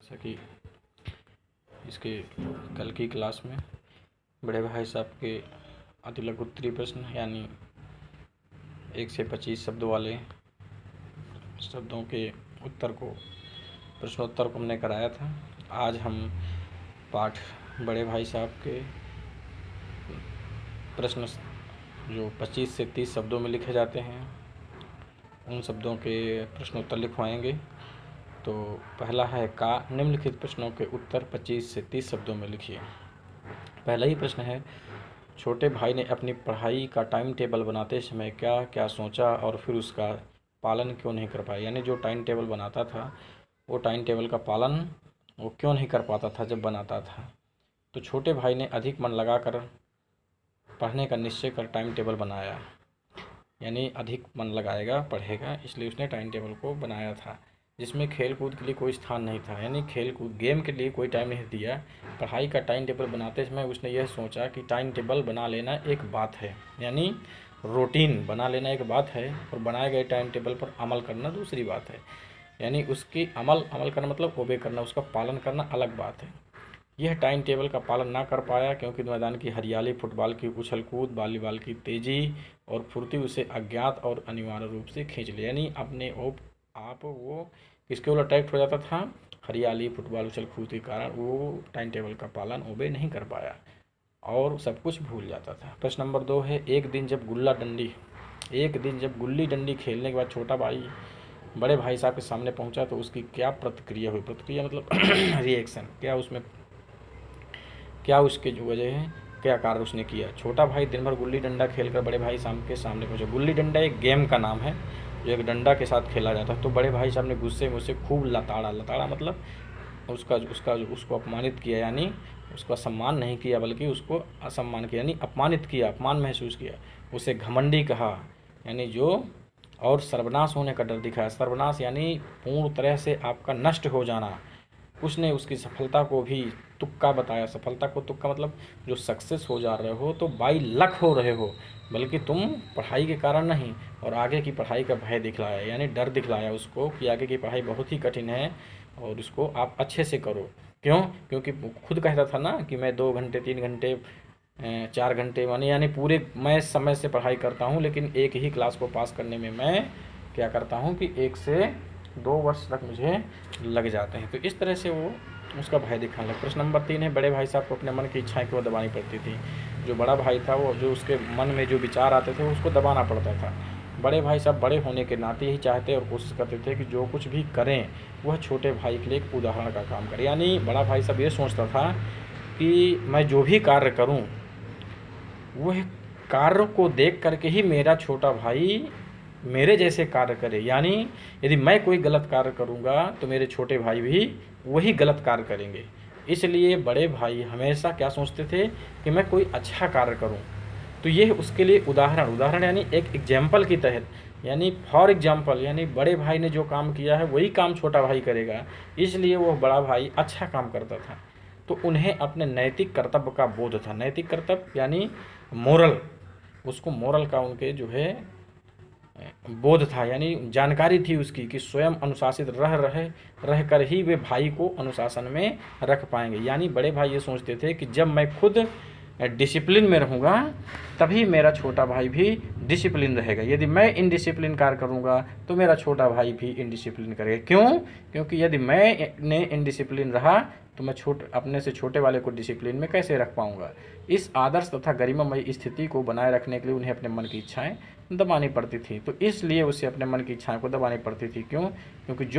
जैसा कि इसके कल की क्लास में बड़े भाई साहब के अति लघु उत्तरीय प्रश्न यानी 1 से 25 शब्दों वाले शब्दों के उत्तर को प्रश्नोत्तर को हमने कराया था। आज हम पाठ बड़े भाई साहब के प्रश्न जो 25 से 30 शब्दों में लिखे जाते हैं उन शब्दों के प्रश्नोत्तर लिखवाएंगे। तो पहला है का निम्नलिखित प्रश्नों के उत्तर 25 से 30 शब्दों में लिखिए। पहला ही प्रश्न है, छोटे भाई ने अपनी पढ़ाई का टाइम टेबल बनाते समय क्या क्या सोचा और फिर उसका पालन क्यों नहीं कर पाया। यानी जो टाइम टेबल बनाता था वो टाइम टेबल का पालन वो क्यों नहीं कर पाता था जब बनाता था। तो छोटे भाई ने अधिक मन लगाकर पढ़ने का निश्चय कर टाइम टेबल बनाया, यानी अधिक मन लगाएगा पढ़ेगा, इसलिए उसने टाइम टेबल को बनाया था जिसमें खेल कूद के लिए कोई स्थान नहीं था। यानी खेल कूद गेम के लिए कोई टाइम नहीं दिया। पढ़ाई का टाइम टेबल बनाते समय उसने यह सोचा कि टाइम टेबल बना लेना एक बात है, यानी रूटीन बना लेना एक बात है और बनाए गए टाइम टेबल पर अमल करना दूसरी बात है। यानी उसकी अमल करना मतलब ओबे करना, उसका पालन करना अलग बात है। यह टाइम टेबल का पालन ना कर पाया क्योंकि मैदान की हरियाली, फुटबॉल की उछल कूद, वॉलीबॉल की तेज़ी और फुर्ती उसे अज्ञात और अनिवार्य रूप से खींच लिया। यानी अपने आप वो किसके ओर अट्रैक्ट हो जाता था, हरियाली, फुटबॉल, उछल कूद के कारण वो टाइम टेबल का पालन ओबे नहीं कर पाया और सब कुछ भूल जाता था। प्रश्न नंबर 2 है, एक दिन जब गुल्ली डंडी खेलने के बाद छोटा भाई बड़े भाई साहब के सामने पहुंचा तो उसकी क्या प्रतिक्रिया हुई। प्रतिक्रिया मतलब रिएक्शन, क्या उसके जो वजह है, क्या कार्य उसने किया। छोटा भाई दिन भर गुल्ली डंडा खेलकर बड़े भाई साहब के सामने पहुंचा। गुल्ली डंडा एक गेम का नाम है जो एक डंडा के साथ खेला जाता है। तो बड़े भाई साहब ने गुस्से में उसे खूब लताड़ा मतलब उसको अपमानित किया, यानी उसका सम्मान नहीं किया बल्कि उसको असम्मान किया, यानी अपमानित किया, अपमान महसूस किया। उसे घमंडी कहा, यानी जो और सर्वनाश होने का डर दिखाया। सर्वनाश यानी पूर्ण तरह से आपका नष्ट हो जाना। उसने उसकी सफलता को भी तुक्का बताया। सफलता को तुक्का मतलब जो सक्सेस हो जा रहे हो तो बाई लक हो रहे हो, बल्कि तुम पढ़ाई के कारण नहीं, और आगे की पढ़ाई का भय दिखलाया, यानी डर दिखलाया उसको कि आगे की पढ़ाई बहुत ही कठिन है और उसको आप अच्छे से करो। क्यों? क्योंकि खुद कहता था ना कि मैं 2 घंटे 3 घंटे 4 घंटे यानी पूरे मैं समय से पढ़ाई करता हूँ, लेकिन एक ही क्लास को पास करने में मैं क्या करता हूँ कि 1 से 2 वर्ष तक मुझे लग जाते हैं। तो इस तरह से वो उसका भय दिखाने लगा। प्रश्न नंबर 3 है, बड़े भाई साहब को अपने मन की इच्छाएं क्यों दबानी पड़ती थी। जो बड़ा भाई था वो जो उसके मन में जो विचार आते थे उसको दबाना पड़ता था। बड़े भाई साहब बड़े होने के नाते ही चाहते और कोशिश करते थे कि जो कुछ भी करें वह छोटे भाई के लिए एक उदाहरण का काम करे। यानी बड़ा भाई साहब ये सोचता था कि मैं जो भी कार्य करूं वह कार्य को देख करके ही मेरा छोटा भाई मेरे जैसे कार्य करे। यानी यदि मैं कोई गलत कार्य करूंगा तो मेरे छोटे भाई भी वही गलत कार्य करेंगे। इसलिए बड़े भाई हमेशा क्या सोचते थे कि मैं कोई अच्छा कार्य करूं। तो ये उसके लिए उदाहरण यानी एक एग्जाम्पल की तहत, यानी फॉर एग्जाम्पल, यानी बड़े भाई ने जो काम किया है वही काम छोटा भाई करेगा, इसलिए वो बड़ा भाई अच्छा काम करता था। तो उन्हें अपने नैतिक कर्तव्य का बोध था। नैतिक कर्तव्य यानी मोरल, उसको मोरल का उनके जो है बोध था, यानी जानकारी थी उसकी कि स्वयं अनुशासित रह कर ही वे भाई को अनुशासन में रख पाएंगे। यानी बड़े भाई ये सोचते थे कि जब मैं खुद डिसिप्लिन में रहूँगा तभी मेरा छोटा भाई भी डिसिप्लिन रहेगा। यदि मैं इनडिसिप्लिन कार्य करूँगा तो मेरा छोटा भाई भी इनडिसिप्लिन करेगा। क्यों? क्योंकि यदि मैं इनडिसिप्लिन रहा तो मैं अपने से छोटे वाले को डिसिप्लिन में कैसे रख पाऊँगा। इस आदर्श तथा गरिमामयी स्थिति को बनाए रखने के लिए उन्हें अपने मन की इच्छाएं दबानी पड़ती थी। तो इसलिए उसे अपने मन की इच्छाएं को दबानी पड़ती थी। क्यों? क्योंकि जो